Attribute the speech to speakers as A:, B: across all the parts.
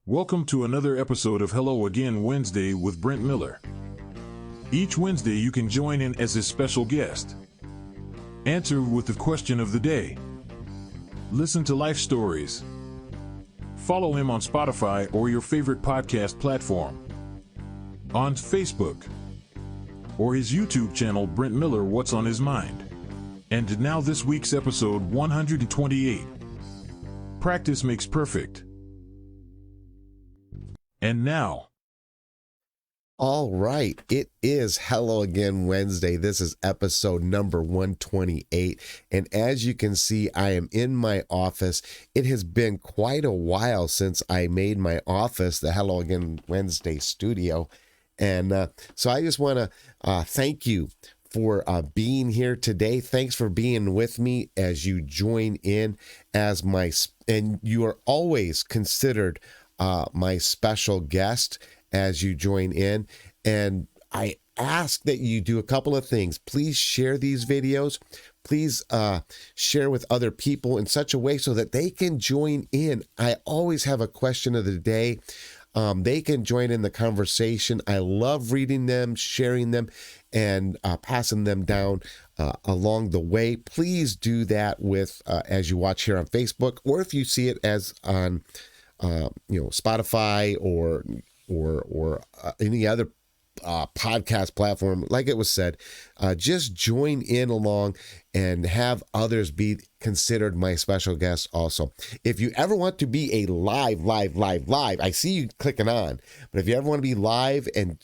A: Welcome to another episode of Hello Again Wednesday with Brent Miller. Each Wednesday you can join in as a special guest. Answer with the question of the day. Listen to life stories. Follow him on Spotify or your favorite podcast platform. On Facebook. Or his YouTube channel, Brent Miller, What's on His Mind. And now this week's episode 128. Practice makes perfect. And now.
B: All right, it is Hello Again Wednesday. This is episode number 128. And as you can see, I am in my office. It has been quite a while since I made my office the Hello Again Wednesday studio. And so I just want to thank you for being here today. Thanks for being with me as you join in as and you are always considered my special guest as you join in. And I ask that you do a couple of things. Please share these videos. Please share with other people in such a way so that they can join in. I always have a question of the day. They can join in the conversation. I love reading them, sharing them, and passing them down along the way. Please do that with as you watch here on Facebook, or if you see it as on Spotify or any other podcast platform. Like it was said, just join in along and have others be considered my special guests also. If you ever want to be a live, I see you clicking on, but if you ever want to be live and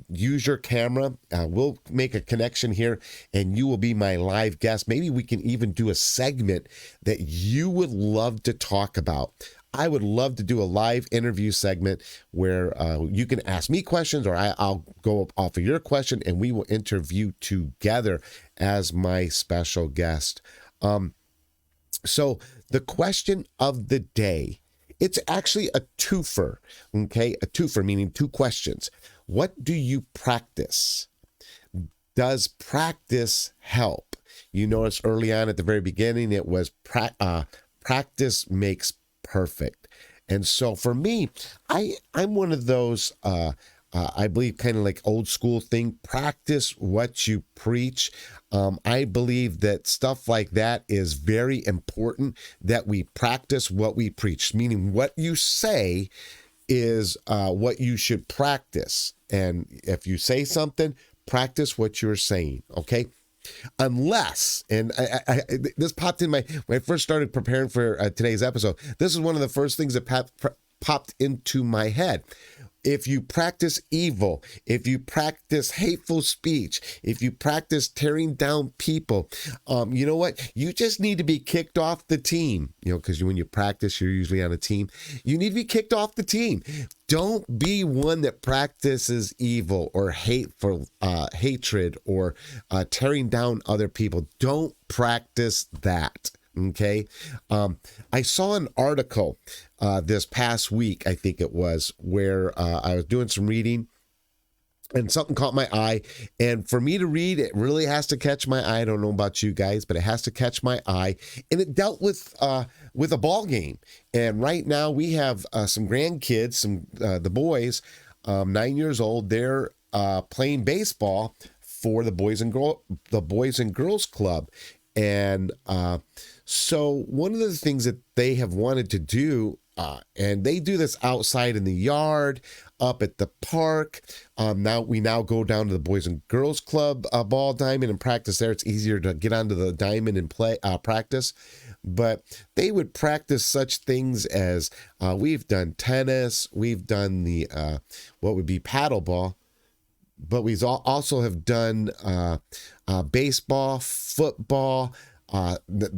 B: use your camera, we'll make a connection here and you will be my live guest. Maybe we can even do a segment that you would love to talk about. I would love to do a live interview segment where you can ask me questions, or I'll go off of your question and we will interview together as my special guest. So the question of the day, it's actually a twofer, okay? A twofer meaning two questions. What do you practice? Does practice help? You notice early on at the very beginning, it was practice makes perfect. And so for me, I'm one of those, I believe kind of like old school thing, practice what you preach. I believe that stuff like that is very important, that we practice what we preach, meaning what you say is what you should practice. And if you say something, practice what you're saying, okay? Unless, and this popped in when I first started preparing for today's episode, this is one of the first things that popped into my head. If you practice evil, if you practice hateful speech, if you practice tearing down people, you know what? You just need to be kicked off the team, because when you practice, you're usually on a team. You need to be kicked off the team. Don't be one that practices evil or hatred or tearing down other people. Don't practice that. Okay. I saw an article this past week, I think it was, where I was doing some reading and something caught my eye. And for me to read, it really has to catch my eye. I don't know about you guys, but it has to catch my eye. And it dealt with a ball game. And right now we have some grandkids, the boys, 9 years old. They're playing baseball for the Boys and Girls Club. And so one of the things that they have wanted to do, and they do this outside in the yard, up at the park. We now go down to the Boys and Girls Club ball diamond and practice there. It's easier to get onto the diamond and play practice. But they would practice such things as we've done tennis, we've done the what would be paddle ball. But we also have done baseball, football,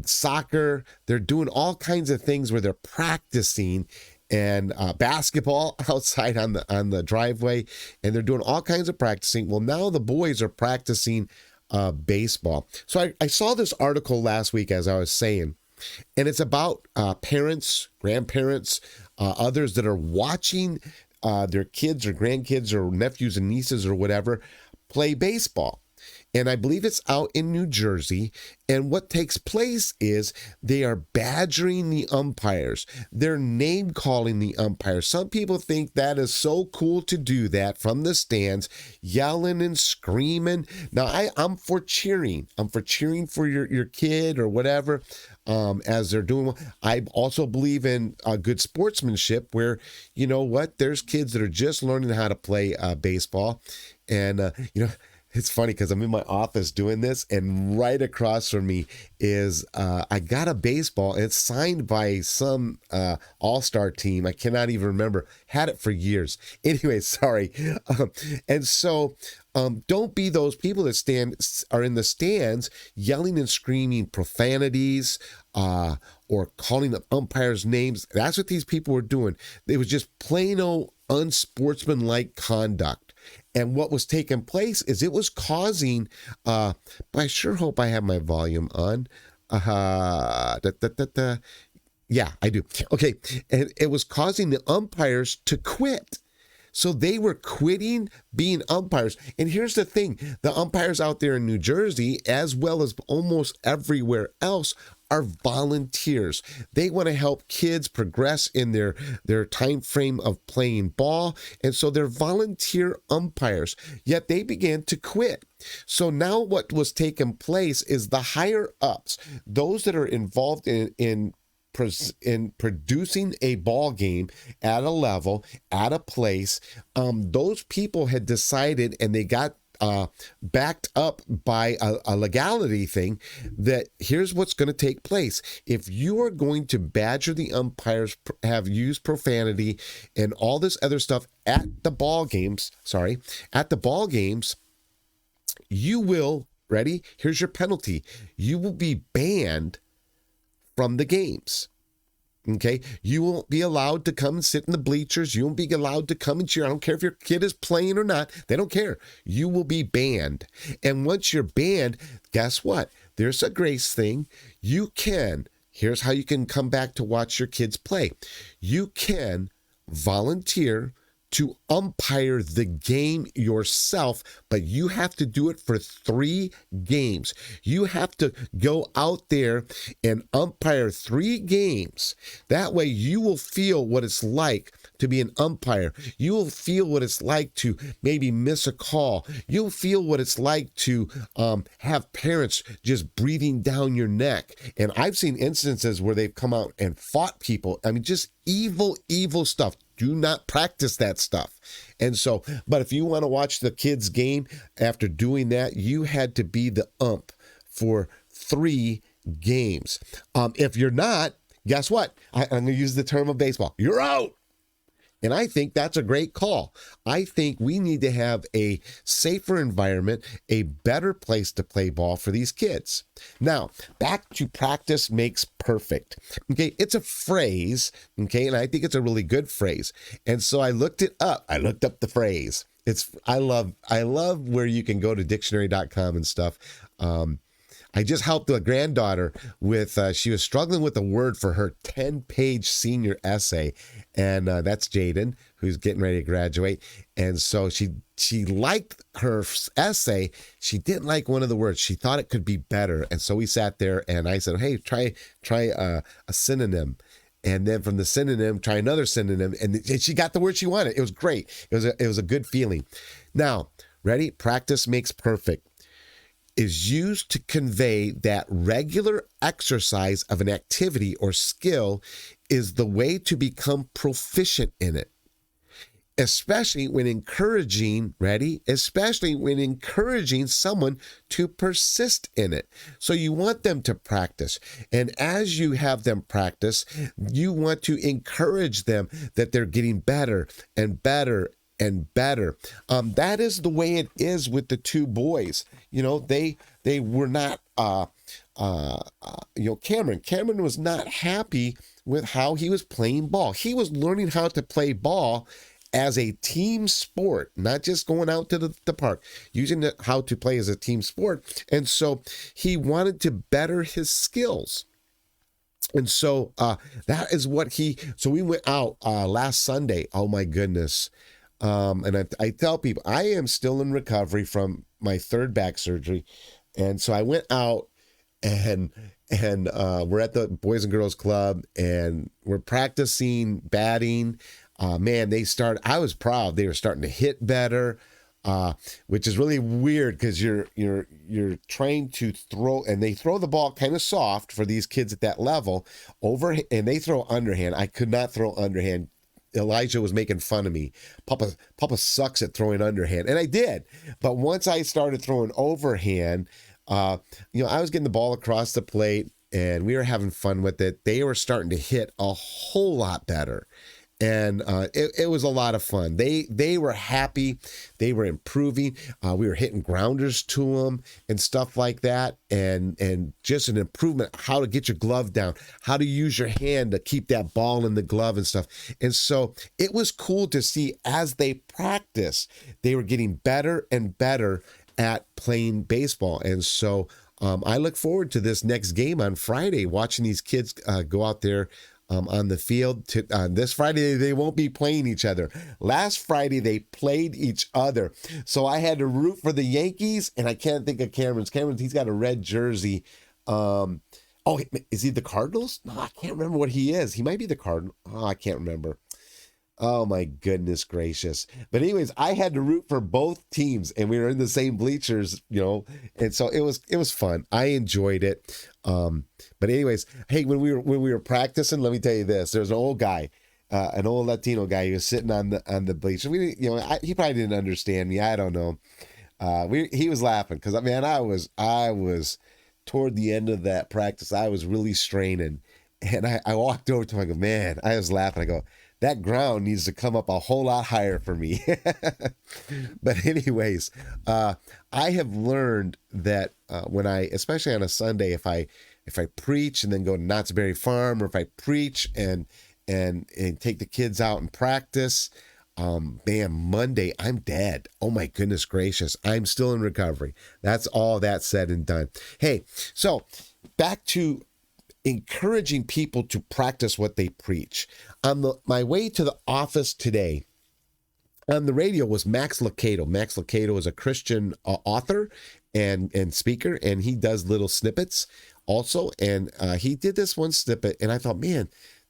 B: soccer. They're doing all kinds of things where they're practicing, and basketball outside on the driveway, and they're doing all kinds of practicing. Well, now the boys are practicing baseball. So I saw this article last week, as I was saying, and it's about parents, grandparents, others that are watching their kids or grandkids or nephews and nieces or whatever play baseball. and I believe it's out in New Jersey. And what takes place is they are badgering the umpires. They're name calling the umpires. Some people think that is so cool to do that from the stands, yelling and screaming. Now, I'm for cheering. I'm for cheering for your kid or whatever as they're doing. I also believe in good sportsmanship where, you know what, there's kids that are just learning how to play baseball. And, it's funny because I'm in my office doing this, and right across from me is I got a baseball, and it's signed by some all-star team. I cannot even remember. Had it for years. Anyway, sorry. And so don't be those people that are in the stands yelling and screaming profanities or calling up umpires' names. That's what these people were doing. It was just plain old unsportsmanlike conduct. And what was taking place is it was causing, but I sure hope I have my volume on. Yeah, I do. Okay. And it was causing the umpires to quit. So they were quitting being umpires. And here's the thing. The umpires out there in New Jersey, as well as almost everywhere else, are volunteers. They want to help kids progress in their time frame of playing ball. And so they're volunteer umpires, yet they began to quit. So now what was taking place is the higher ups, those that are involved in producing a ball game at a level, at a place, those people had decided, and they got backed up by a legality thing, that here's what's going to take place. If you are going to badger the umpires, have used profanity and all this other stuff at the ball games, you will, ready? Here's your penalty. You will be banned from the games. Okay, you won't be allowed to come and sit in the bleachers. You won't be allowed to come and cheer. I don't care if your kid is playing or not. They don't care. You will be banned. And once you're banned, guess what? There's a grace thing. Here's how you can come back to watch your kids play. You can volunteer to umpire the game yourself, but you have to do it for 3 games. You have to go out there and umpire 3 games. That way you will feel what it's like to be an umpire. You will feel what it's like to maybe miss a call. You'll feel what it's like to have parents just breathing down your neck. And I've seen instances where they've come out and fought people. I mean, just evil, evil stuff. Do not practice that stuff. And so, but if you want to watch the kids' game after doing that, you had to be the ump for 3 games. If you're not, guess what? I'm going to use the term of baseball. You're out. And I think that's a great call. I think we need to have a safer environment, a better place to play ball for these kids. Now, back to practice makes perfect. Okay, it's a phrase, okay, and I think it's a really good phrase. And so I looked it up. I looked up the phrase. I love where you can go to dictionary.com and stuff. I just helped a granddaughter with, she was struggling with a word for her 10-page senior essay. And that's Jaden, who's getting ready to graduate. And so she liked her essay. She didn't like one of the words. She thought it could be better. And so we sat there and I said, hey, try a synonym. And then from the synonym, try another synonym. And she got the word she wanted. It was great. It was a good feeling. Now, ready? Practice makes perfect. Is used to convey that regular exercise of an activity or skill is the way to become proficient in it, especially when encouraging someone to persist in it. So you want them to practice. And as you have them practice, you want to encourage them that they're getting better and better and better. That is the way it is with the 2 boys. You know, they were not, Cameron was not happy with how he was playing ball. He was learning how to play ball as a team sport, not just going out to the park, using how to play as a team sport. And so he wanted to better his skills. And so that is what so we went out last Sunday. Oh my goodness. And I tell people I am still in recovery from my third back surgery. And so I went out and we're at the Boys and Girls Club and we're practicing batting. Man, I was proud. They were starting to hit better, which is really weird because you're trying to throw, and they throw the ball kind of soft for these kids at that level over, and they throw underhand. I could not throw underhand. Elijah was making fun of me. Papa sucks at throwing underhand, and I did. But once I started throwing overhand, I was getting the ball across the plate, and we were having fun with it. They were starting to hit a whole lot better, and it was a lot of fun. They were happy. They were improving. We were hitting grounders to them and stuff like that, and just an improvement, how to get your glove down, how to use your hand to keep that ball in the glove and stuff. And so it was cool to see as they practiced, they were getting better and better at playing baseball. And so I look forward to this next game on Friday, watching these kids go out there on the field. This Friday, they won't be playing each other. Last Friday, they played each other. So I had to root for the Yankees, and I can't think of Cameron's. He's got a red jersey. Is he the Cardinals? No, I can't remember what he is. He might be the Cardinal. Oh, I can't remember. Oh my goodness gracious. But anyways, I had to root for both teams and we were in the same bleachers, and so it was fun. I enjoyed it. But anyways, hey, when we were practicing, let me tell you this, there's an old guy, an old Latino guy who was sitting on the bleachers. He probably didn't understand me. I don't know. He was laughing because, man, I was toward the end of that practice. I was really straining, and I walked over to him. I go, man, I was laughing. I go, that ground needs to come up a whole lot higher for me. But anyways, I have learned that when especially on a Sunday, if I preach and then go to Knott's Berry Farm, or if I preach and take the kids out and practice, Monday, I'm dead. Oh my goodness gracious. I'm still in recovery. That's all that said and done. Hey, so back to encouraging people to practice what they preach. On my way to the office today, on the radio was Max Lucado. Max Lucado is a Christian author and speaker, and he does little snippets also. And he did this one snippet, and I thought, man,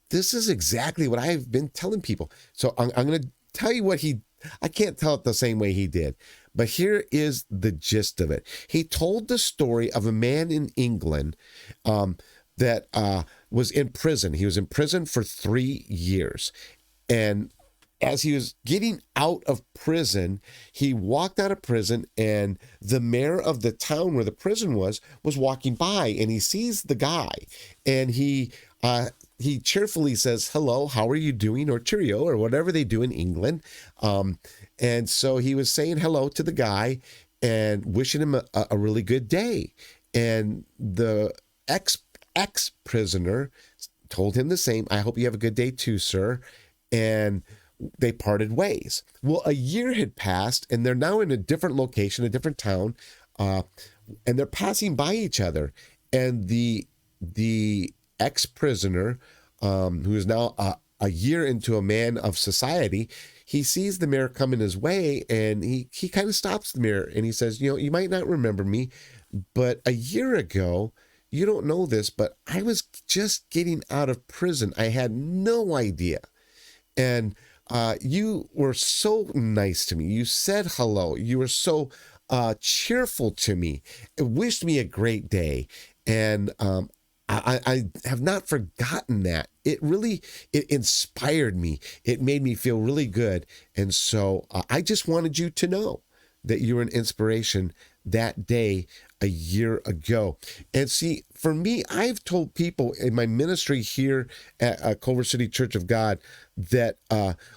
B: this is exactly what I've been telling people. So I'm going to tell you what I can't tell it the same way he did, but here is the gist of it. He told the story of a man in England that was in prison. He was in prison for 3 years. And as he was getting out of prison, he walked out of prison, and the mayor of the town where the prison was walking by, and he sees the guy, and he cheerfully says, hello, how are you doing? Or cheerio, or whatever they do in England. And so he was saying hello to the guy and wishing him a really good day. And the ex-prisoner told him the same. I hope you have a good day too, sir. And they parted ways. Well, a year had passed, and they're now in a different location, a different town, and they're passing by each other. And the ex-prisoner, who is now a year into a man of society, he sees the mayor coming his way, and he kind of stops the mayor, and he says, you might not remember me, but a year ago, you don't know this, but I was just getting out of prison. I had no idea. And you were so nice to me. You said hello. You were so cheerful to me. It wished me a great day. And I have not forgotten that. It inspired me. It made me feel really good. And so I just wanted you to know that you were an inspiration that day a year ago. And see, for me, I've told people in my ministry here at Culver City Church of God that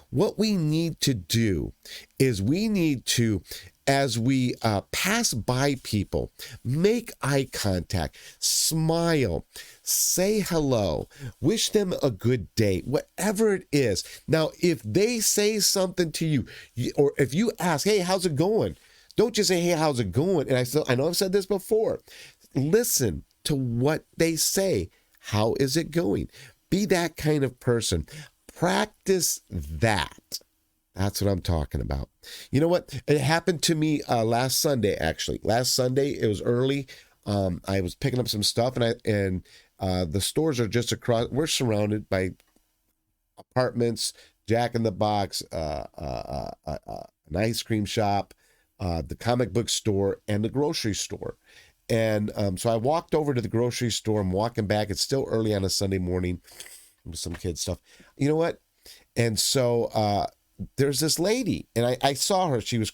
B: what we need to do is we need to, as we pass by people, make eye contact, smile, say hello, wish them a good day, whatever it is. Now, if they say something to you, or if you ask, hey, how's it going? Don't just say, hey, how's it going? And I know I've said this before. Listen to what they say. How is it going? Be that kind of person. Practice that. That's what I'm talking about. You know what? It happened to me last Sunday, actually. Last Sunday, it was early. I was picking up some stuff, and the stores are just across. We're surrounded by apartments, Jack in the Box, an ice cream shop, the comic book store, and the grocery store. And so I walked over to the grocery store. I'm walking back. It's still early on a Sunday morning with some kid stuff. You know what? And so there's this lady, and I saw her. She was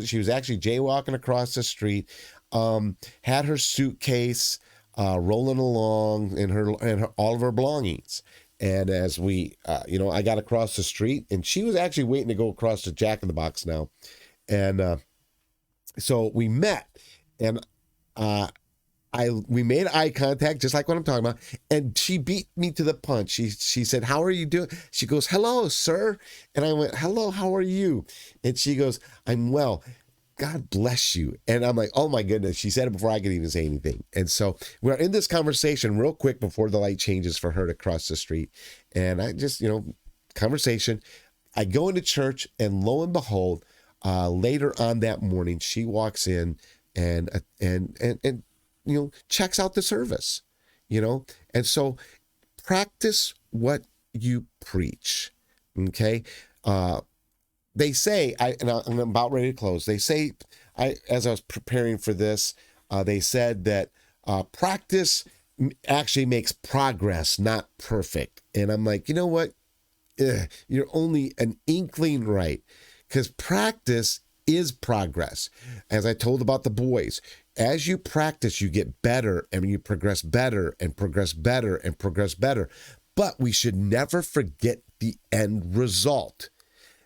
B: she was actually jaywalking across the street, had her suitcase rolling along and all of her belongings. And as we, I got across the street, and she was actually waiting to go across to Jack in the Box now. And so we met, and we made eye contact, just like what I'm talking about. And she beat me to the punch. She said, "How are you doing?" She goes, "Hello, sir." And I went, "Hello, how are you?" And she goes, "I'm well. God bless you." And I'm like, oh my goodness. She said it before I could even say anything. And so we're in this conversation real quick before the light changes for her to cross the street. And I just, conversation. I go into church, and lo and behold, later on that morning, she walks in and checks out the service, And so practice what you preach. Okay. They say, and I'm about ready to close. They say, as I was preparing for this, they said that practice actually makes progress, not perfect. And I'm like, you know what? You're only an inkling right, because practice is progress. As I told about the boys, as you practice, you get better, and you progress better and progress better and progress better. But we should never forget the end result.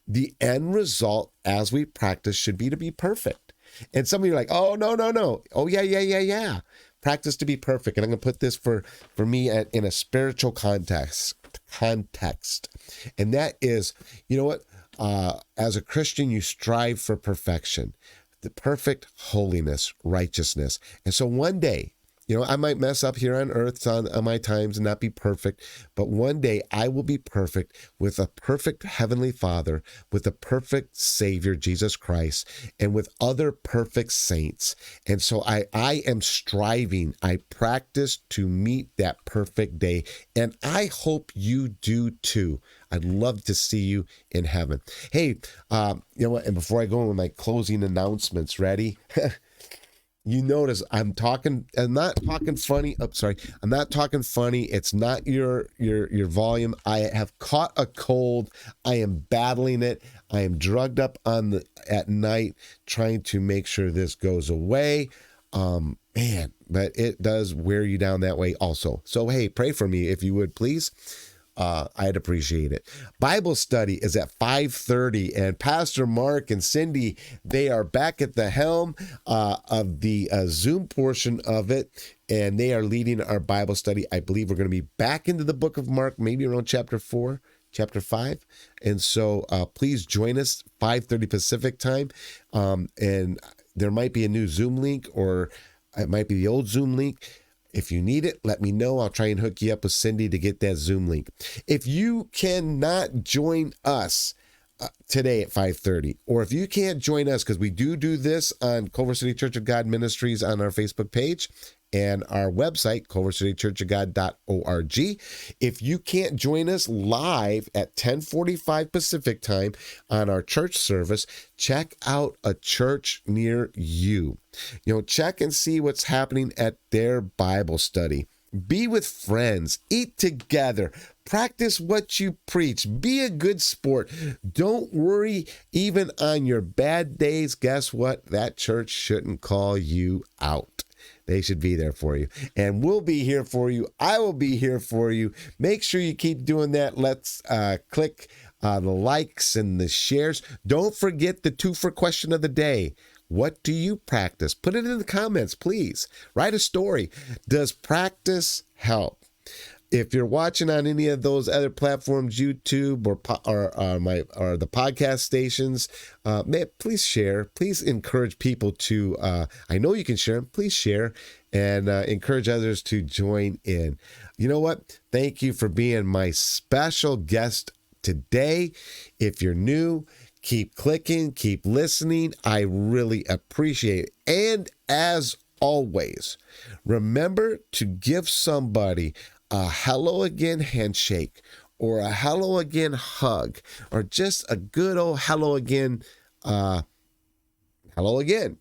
B: The end result as we practice should be to be perfect. And some of you are like, oh, no. Oh, yeah. Practice to be perfect. And I'm going to put this for me in a spiritual context. And that is, you know what? As a Christian, you strive for perfection, the perfect holiness, righteousness. And so one day, I might mess up here on earth on my times and not be perfect, but one day I will be perfect with a perfect Heavenly Father, with a perfect Savior, Jesus Christ, and with other perfect saints. And so I am striving, I practice to meet that perfect day, and I hope you do too. I'd love to see you in heaven. Hey, you know what? And before I go in with my closing announcements, ready? You notice I'm not talking funny. I'm not talking funny. It's not your volume. I have caught a cold. I am battling it. I am drugged up at night trying to make sure this goes away. But it does wear you down that way also. So hey, pray for me if you would, please. I'd appreciate it. Bible study is at 5:30, and Pastor Mark and Cindy, they are back at the helm of the Zoom portion of it, and they are leading our Bible study. I believe we're going to be back into the book of Mark, maybe around chapter 4, chapter 5. And so please join us 5:30 Pacific time. And there might be a new Zoom link, or it might be the old Zoom link. If you need it, let me know. I'll try and hook you up with Cindy to get that Zoom link. If you cannot join us today at 5:30, or if you can't join us, because we do this on Culver City Church of God Ministries on our Facebook page and our website, culvercitychurchofgod.org. If you can't join us live at 10:45 Pacific time on our church service, check out a church near you. Check and see what's happening at their Bible study. Be with friends, eat together, practice what you preach, be a good sport. Don't worry, even on your bad days. Guess what? That church shouldn't call you out. They should be there for you. And we'll be here for you. I will be here for you. Make sure you keep doing that. Let's click the likes and the shares. Don't forget the 2 for question of the day. What do you practice? Put it in the comments, please. Write a story. Does practice help? If you're watching on any of those other platforms, YouTube or the podcast stations, please share. Please encourage people to. I know you can share. Please share and encourage others to join in. You know what? Thank you for being my special guest today. If you're new, Keep clicking, keep listening. I really appreciate it. And as always, remember to give somebody a hello again handshake, or a hello again hug, or just a good old hello again. Hello again.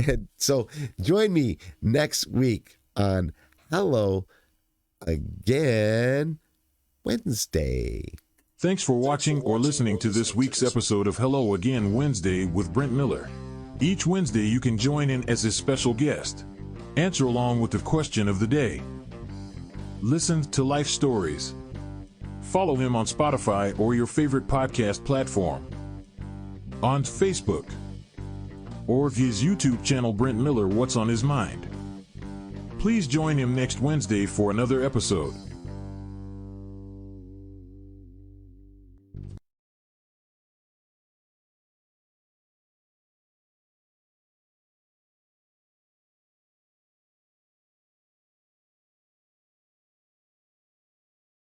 B: And so join me next week on Hello Again Wednesday.
A: Thanks for watching or listening to this week's episode of Hello Again Wednesday with Brent Miller. Each Wednesday you can join in as a special guest. Answer along with the question of the day. Listen to life stories. Follow him on Spotify or your favorite podcast platform. On Facebook. Or his YouTube channel, Brent Miller, What's on His Mind. Please join him next Wednesday for another episode.